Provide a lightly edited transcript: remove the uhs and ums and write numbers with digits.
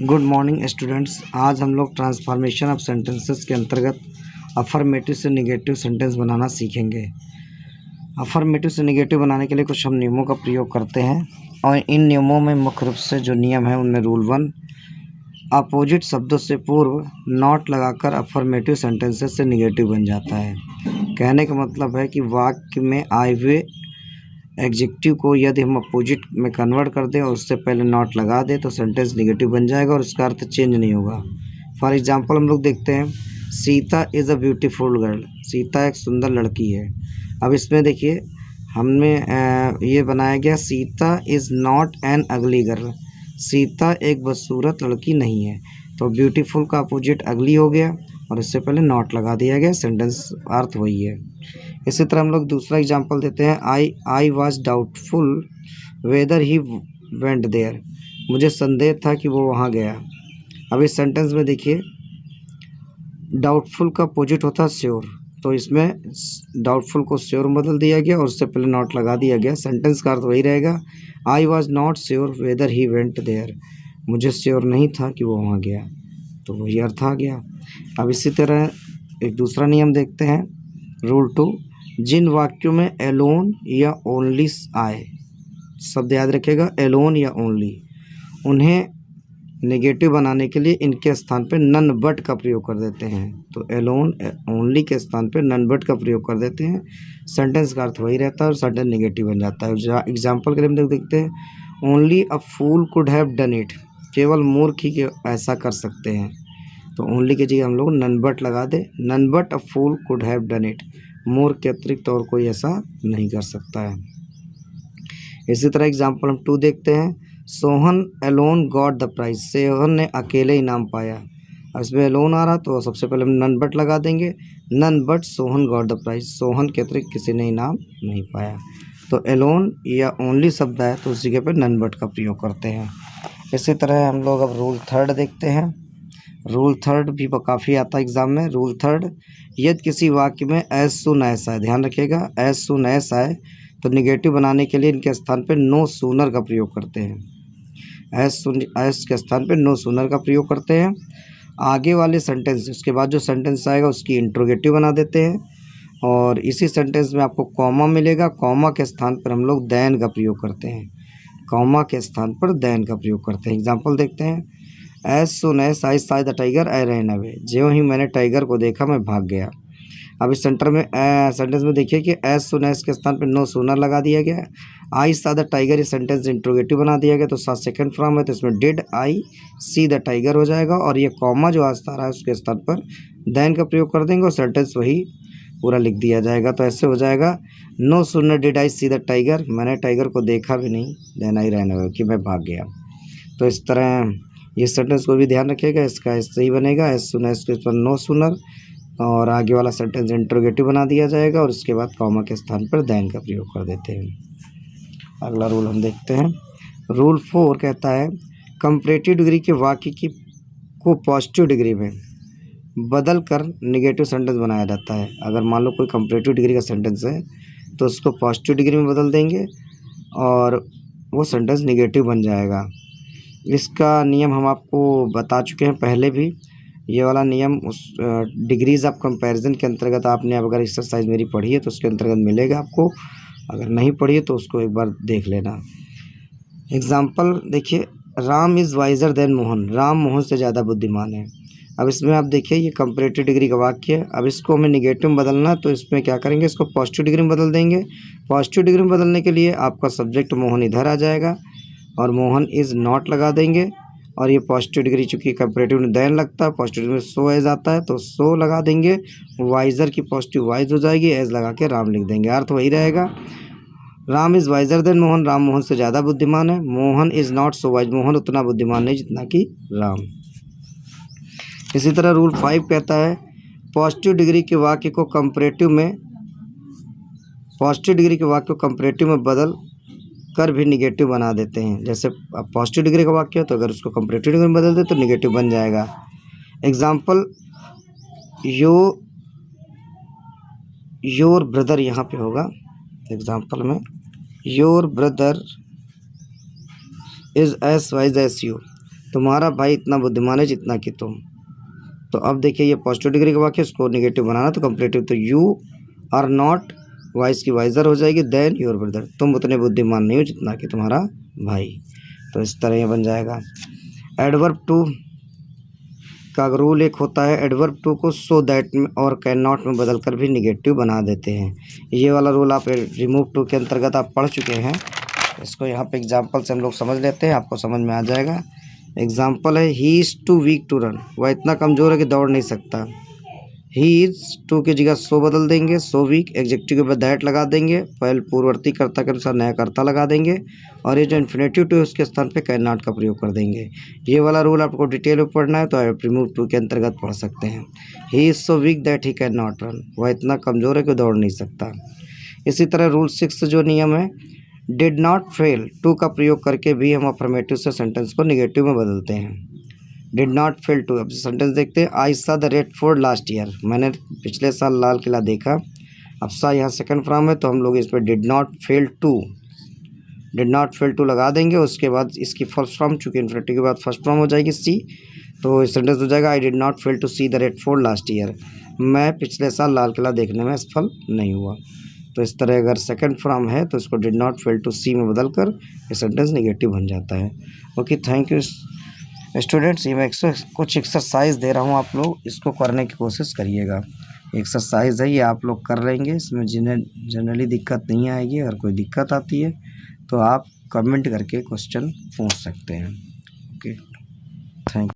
Good morning students. आज हम लोग ट्रांसफॉर्मेशन ऑफ सेंटेंसेस के अंतर्गत अफर्मेटिव से नेगेटिव सेंटेंस बनाना सीखेंगे। अफर्मेटिव से नेगेटिव बनाने के लिए कुछ हम नियमों का प्रयोग करते हैं और इन नियमों में मुख्य रूप से जो नियम है उनमें रूल 1, अपोजिट शब्दों से पूर्व नॉट लगाकर अफर्मेटिव सेंटेंसेस से नेगेटिव बन जाता है। कहने का मतलब है कि वाक्य में आए हुए एग्जेक्टिव को यदि हम अपोजिट में कन्वर्ट कर दें और उससे पहले नॉट लगा दें तो सेंटेंस नेगेटिव बन जाएगा और उसका अर्थ चेंज नहीं होगा। फॉर एग्जांपल हम लोग देखते हैं, Sita is a beautiful girl. Sita एक सुंदर लड़की है। अब इसमें देखिए हमने ये बनाया गया, सीता इज़ नॉट एन अगली गर्ल। सीता एक बदसूरत लड़की नहीं है। तो ब्यूटीफुल का अपोजिट अगली हो गया और इससे पहले नॉट लगा दिया गया, सेंटेंस अर्थ वही है। इसी तरह हम लोग दूसरा एग्जांपल देते हैं, I was doubtful whether he went there. मुझे संदेह था कि वो वहाँ गया। अब इस सेंटेंस में देखिए डाउटफुल का अपोजिट होता है श्योर, तो इसमें डाउटफुल को श्योर बदल दिया गया और उससे पहले नॉट लगा दिया गया। सेंटेंस का अर्थ वही रहेगा, I was not sure whether he went there. मुझे श्योर नहीं था कि वो वहाँ गया, तो वही अर्थ आ गया। अब इसी तरह एक दूसरा नियम देखते हैं, रूल 2, जिन वाक्यों में एलोन या ओनली आए, शब्द याद रखिएगा, एलोन या ओनली, उन्हें नेगेटिव बनाने के लिए इनके स्थान पे नन बट का प्रयोग कर देते हैं। तो एलोन ओनली के स्थान पे नन बट का प्रयोग कर देते हैं, सेंटेंस का अर्थ वही रहता है और सेंटेंस नेगेटिव बन जाता है। एग्जाम्पल के लिए हम देखते हैं, only a fool could have done it. केवल मूर्ख ही ऐसा कर सकते हैं। तो ओनली की जगह हम लोग नन बट लगा दे, none but a fool could have done it. मूर्ख के अतिरिक्त और कोई ऐसा नहीं कर सकता है। इसी तरह एग्जाम्पल हम 2 देखते हैं, Sohan alone got the prize. Sohan ने अकेले इनाम पाया। अब इसमें एलोन आ रहा तो सबसे पहले हम नन बट लगा देंगे, none but Sohan got the prize. Sohan के अतिरिक्त किसी ने इनाम नहीं पाया। तो एलोन या ओनली शब्द है तो उस जगह पर नन बट का प्रयोग करते हैं। इसी तरह हम लोग अब रूल 3 देखते हैं। रूल 3 भी काफ़ी आता है एग्जाम में। रूल 3, यदि किसी वाक्य में एज सुन एस आए, ध्यान रखिएगा, एज सुन एस आए तो निगेटिव बनाने के लिए इनके स्थान पे नो सूनर का प्रयोग करते हैं। एज के स्थान पे नो सूनर का प्रयोग करते हैं। आगे वाले सेंटेंस, उसके बाद जो सेंटेंस आएगा उसकी इंट्रोगेटिव बना देते हैं और इसी सेंटेंस में आपको कॉमा मिलेगा। कॉमा के स्थान पर हम लोग देन का प्रयोग करते हैं। कॉमा के स्थान पर देन का प्रयोग करते हैं। एग्जाम्पल देखते हैं, as soon as I saw the tiger I ran away. ज्यों ही मैंने टाइगर को देखा मैं भाग गया। अब इस सेंटेंस में देखिए कि एज सुन एस के स्थान पर नो सूनर लगा दिया गया है। आई सा द टाइगर, ये सेंटेंस इंट्रोगेटिव बना दिया गया, तो सेकंड फॉर्म है तो इसमें did I see the tiger हो जाएगा और ये कॉमा जो आज आ रहा है उसके स्थान पर देन का प्रयोग कर देंगे और सेंटेंस वही पूरा लिख दिया जाएगा। तो ऐसे हो जाएगा, no sooner did I see the tiger, मैंने टाइगर को देखा भी नहीं, देन आई रैन अवे, कि मैं भाग गया। तो इस तरह ये सेंटेंस को भी ध्यान रखिएगा, इसका ऐसे ही बनेगा, एज सुन एस के पर नो सूनर और आगे वाला सेंटेंस इंट्रोगेटिव बना दिया जाएगा और उसके बाद कॉमा के स्थान पर देन का प्रयोग कर देते हैं। अगला रूल हम देखते हैं, रूल 4 कहता है, कंपैरेटिव डिग्री के वाक्य को पॉजिटिव डिग्री में बदल कर निगेटिव सेंटेंस बनाया जाता है। अगर मान लो कोई कंपैरेटिव डिग्री का सेंटेंस है तो उसको पॉजिटिव डिग्री में बदल देंगे और वो सेंटेंस निगेटिव बन जाएगा। इसका नियम हम आपको बता चुके हैं पहले भी। ये वाला नियम उस डिग्रीज ऑफ कंपैरिजन के अंतर्गत आपने अगर एक्सरसाइज मेरी पढ़ी है तो उसके अंतर्गत मिलेगा आपको, अगर नहीं पढ़ी है तो उसको एक बार देख लेना। एग्जाम्पल देखिए, Ram is visor then Mohan. Ram Mohan से ज़्यादा बुद्धिमान है। अब इसमें आप देखिए ये कंपैरेटिव डिग्री का वाक्य है। अब इसको हमें निगेटिव में बदलना है तो इसमें क्या करेंगे, इसको पॉजिटिव डिग्री में बदल देंगे। पॉजिटिव डिग्री में बदलने के लिए आपका सब्जेक्ट मोहन इधर आ जाएगा और मोहन इज़ नॉट लगा देंगे और ये पॉजिटिव डिग्री चूँकि कंपैरेटिव में देन लगता है, पॉजिटिव में सो एज आता है तो सो लगा देंगे। वाइजर की पॉजिटिव वाइज हो जाएगी, एज लगा के राम लिख देंगे, अर्थ वही रहेगा। Ram is visor then Mohan, Ram Mohan से ज़्यादा बुद्धिमान है। Mohan is not so wise, Mohan उतना बुद्धिमान नहीं जितना कि राम। इसी तरह रूल 5 कहता है, पॉजिटिव डिग्री के वाक्य को कंपैरेटिव में बदल कर भी निगेटिव बना देते हैं। जैसे अब पॉजिटिव डिग्री का वाक्य है तो अगर उसको कंपैरेटिव डिग्री में बदल दे तो निगेटिव बन जाएगा। एग्जाम्पल, योर ब्रदर यहाँ पे होगा। एग्जाम्पल में your brother is as wise as you. तुम्हारा भाई इतना बुद्धिमान है जितना कि तुम। तो अब देखिए ये पॉजिटिव डिग्री का वाक्य, इसको नेगेटिव बनाना तो कंप्लेटिव, तो यू आर नॉट वाइज की वाइजर हो जाएगी देन योर ब्रदर, तुम उतने बुद्धिमान नहीं हो जितना कि तुम्हारा भाई। तो इस तरह ये बन जाएगा। एडवर्ब टू का रूल एक होता है, एडवर्ब टू को सो दैट में और कैन नॉट में बदल कर भी निगेटिव बना देते हैं। ये वाला रूल आप रिमूव टू के अंतर्गत आप पढ़ चुके हैं। इसको यहाँ पे एग्जाम्पल से हम लोग समझ लेते हैं, आपको समझ में आ जाएगा। एग्जाम्पल है, he is too weak to run, वह इतना कमज़ोर है कि दौड़ नहीं सकता। ही इज़ टू की जगह सो बदल देंगे, सो वीक, एग्जेक्टिव के बाद दैट लगा देंगे, पहले पूर्ववर्ती कर्ता के अनुसार नया कर्ता लगा देंगे, और ये जो इन्फिनेटिव टू है उसके स्थान पे कैन नॉट का प्रयोग कर देंगे। ये वाला रूल आपको डिटेल में पढ़ना है तो आप रिमूव टू के अंतर्गत पढ़ सकते हैं। He is so weak that he can not run, वह इतना कमज़ोर है कि दौड़ नहीं सकता। इसी तरह रूल 6 जो नियम है, डिड नॉट फेल टू का प्रयोग करके भी हम अफर्मेटिव से सेंटेंस को निगेटिव में बदलते हैं। डिड नॉट फेल टू, अब सेंटेंस देखते हैं। आई सा the Red Fort last year, मैंने पिछले साल लाल किला देखा। अब सा यहाँ सेकंड फॉर्म है तो हम लोग इस पर डिड नॉट फेल टू लगा देंगे। उसके बाद इसकी फर्स्ट फॉर्म, चूँकि इन्फिनेटिव के बाद फर्स्ट फॉर्म हो जाएगी सी, तो सेंटेंस हो जाएगा I did not fail to see the Red Fort last year, मैं पिछले साल लाल किला देखने में असफल नहीं हुआ। तो इस तरह अगर सेकंड फॉर्म है तो इसको डिड नॉट फेल टू सी में बदल कर ये सेंटेंस नेगेटिव बन जाता है। Okay, thank you students. ये मैं कुछ एक्सरसाइज दे रहा हूँ, आप लोग इसको करने की कोशिश करिएगा। एक्सरसाइज है ये, आप लोग कर लेंगे, इसमें जिन्हें जनरली दिक्कत नहीं आएगी। अगर कोई दिक्कत आती है तो आप कमेंट करके क्वेश्चन पूछ सकते हैं। Okay, thank you.